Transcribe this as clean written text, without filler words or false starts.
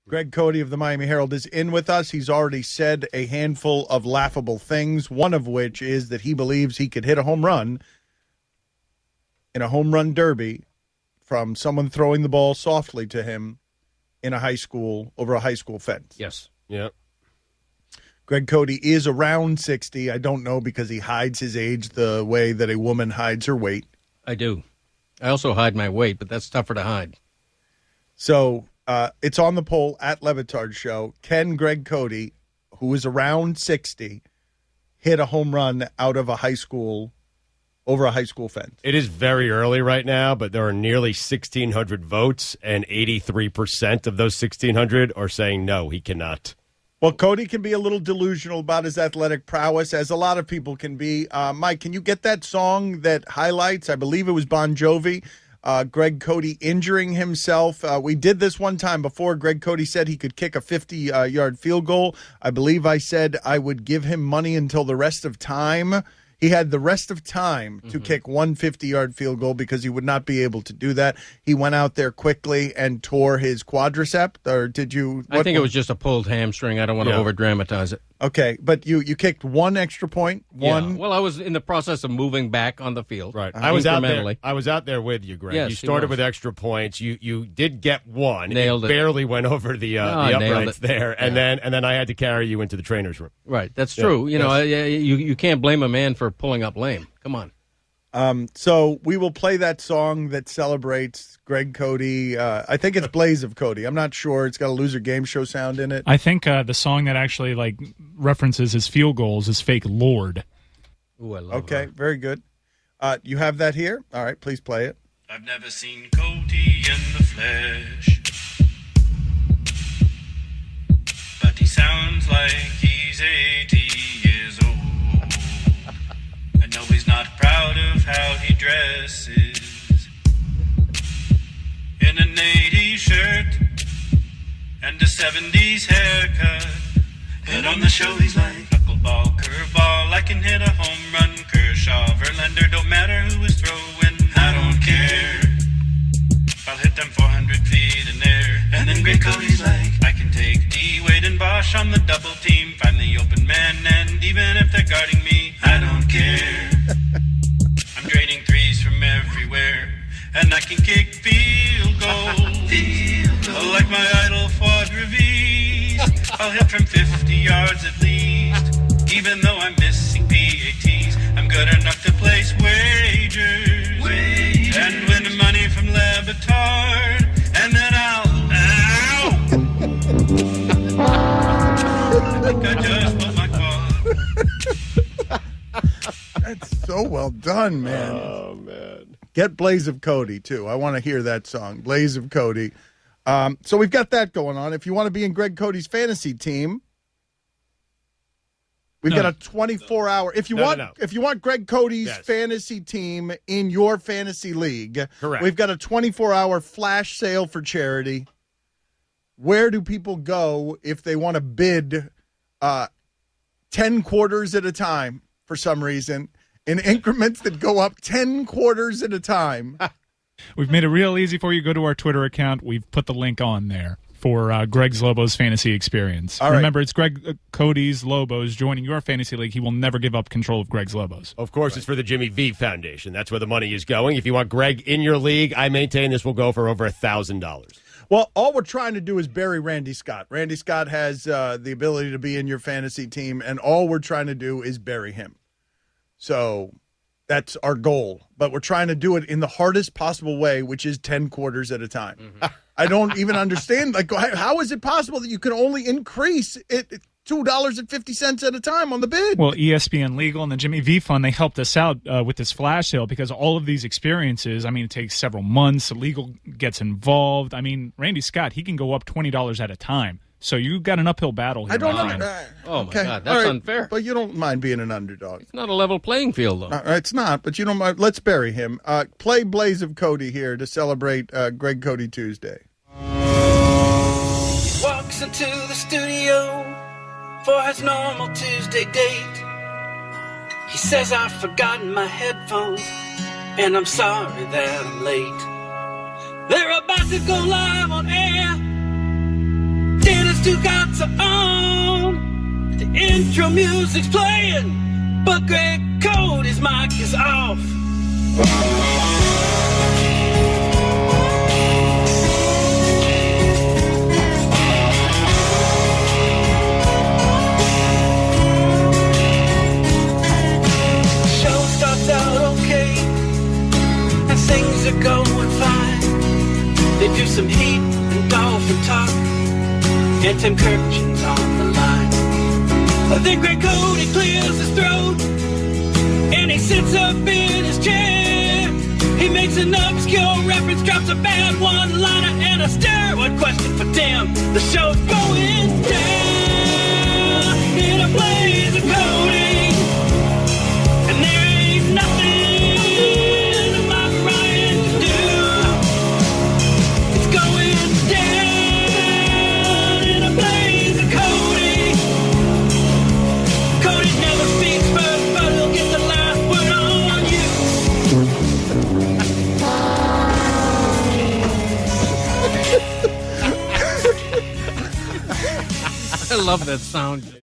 Greg Cote of the Miami Herald is in with us. He's already said a handful of laughable things, one of which is that he believes he could hit a home run in a home run derby from someone throwing the ball softly to him in a high school, over a high school fence. Yes. Yep. Greg Cote is around 60. I don't know because he hides his age the way that a woman hides her weight. I do. I also hide my weight, but that's tougher to hide. So it's on the poll at Lebatard Show. Can Greg Cote, who is around 60, hit a home run out of a high school, over a high school fence? It is very early right now, but there are nearly 1,600 votes, and 83% of those 1,600 are saying no, he cannot. Well, Cote can be a little delusional about his athletic prowess, as a lot of people can be. Mike, can you get that song that highlights, I believe it was Bon Jovi, Greg Cote injuring himself? We did this one time before. Greg Cote said he could kick a 50-yard field goal. I believe I said I would give him money until the rest of time. He had the rest of time to kick one 50-yard field goal because he would not be able to do that. He went out there quickly and tore his quadricep, or did you? I think it was just a pulled hamstring. I don't want to over-dramatize it. Okay, but you kicked one extra point? One. Yeah. Well, I was in the process of moving back on the field. Right. I was out there with you, Greg. Yes, you started with extra points. You did get one. Nailed it. Barely went over the uprights there, and then I had to carry you into the trainer's room. Right. That's true. You know, you can't blame a man for pulling up lame. Come on. So we will play that song that celebrates Greg Cote. I think it's Blaze of Cote. I'm not sure. It's got a Loser Game Show sound in it. I think the song that actually references his field goals is Fake Lord. Ooh, I love Okay, very good. You have that here? All right, please play it. I've never seen Cote in the flesh, but he sounds like he's 80 years old. I know he's not proud of how he dresses, in an 80s shirt and a 70s haircut. But on the show he's like knuckleball, curveball, I can hit a home run. Kershaw, Verlander, don't matter who is throwing, I don't care. I'll hit them 400 feet in air. And then Greg Cote's like, I can take D, Wade, and Bosch on the double team, find the open man, and even if they're guarding me, I don't care. I'm draining threes from everywhere, and I can kick field goals. Like my idol Fuad Revis, I'll hit from 50 yards at least. Even though I'm missing PATs, I'm good enough to place wagers. And win the money from Lebatard, and then I'll I think I just put my quad. That's so well done, man. Oh, man. Get Blaze of Cote, too. I want to hear that song, Blaze of Cote. So we've got that going on. If you want to be in Greg Cote's fantasy team, we've got a 24-hour. If you want Greg Cote's fantasy team in your fantasy league, correct, we've got a 24-hour flash sale for charity. Where do people go if they want to bid 10 quarters at a time for some reason, in increments that go up 10 quarters at a time? We've made it real easy for you. Go to our Twitter account. We've put the link on there for Greg's Lobos fantasy experience. All right. Remember, it's Greg Cote's Lobos joining your fantasy league. He will never give up control of Greg's Lobos. Of course, It's for the Jimmy V Foundation. That's where the money is going. If you want Greg in your league, I maintain this will go for over $1,000. Well, all we're trying to do is bury Randy Scott. Randy Scott has the ability to be in your fantasy team, and all we're trying to do is bury him. So that's our goal. But we're trying to do it in the hardest possible way, which is 10 quarters at a time. Mm-hmm. I don't even understand. How is it possible that you can only increase it $2.50 at a time on the bid? Well, ESPN Legal and the Jimmy V Fund, they helped us out with this flash sale because all of these experiences, it takes several months. Legal gets involved. Randy Scott, he can go up $20 at a time. So you got an uphill battle here. I don't know. Oh, my God. That's unfair. But you don't mind being an underdog. It's not a level playing field, though. It's not, but you don't mind. Let's bury him. Play Blaze of Cote here to celebrate Greg Cote Tuesday. Walks into the studio for his normal Tuesday date. He says, I've forgotten my headphones, and I'm sorry that I'm late. They're about to go live on air. Stugotz are on. The intro music's playing, but Greg Cote, his mic is off. Show starts out okay, and things are going fine. They do some heat and dolphin talk, and Tim Kirchin's on the line. Then Greg Cote, he clears his throat, and he sits up in his chair. He makes an obscure reference, drops a bad one-liner, and a steroid question for Tim. The show's going down in a blaze of coding, and there ain't nothing about Ryan to do. It's going down in a blaze of coding. Cody never speaks first, but he'll get the last word on you. I love that sound.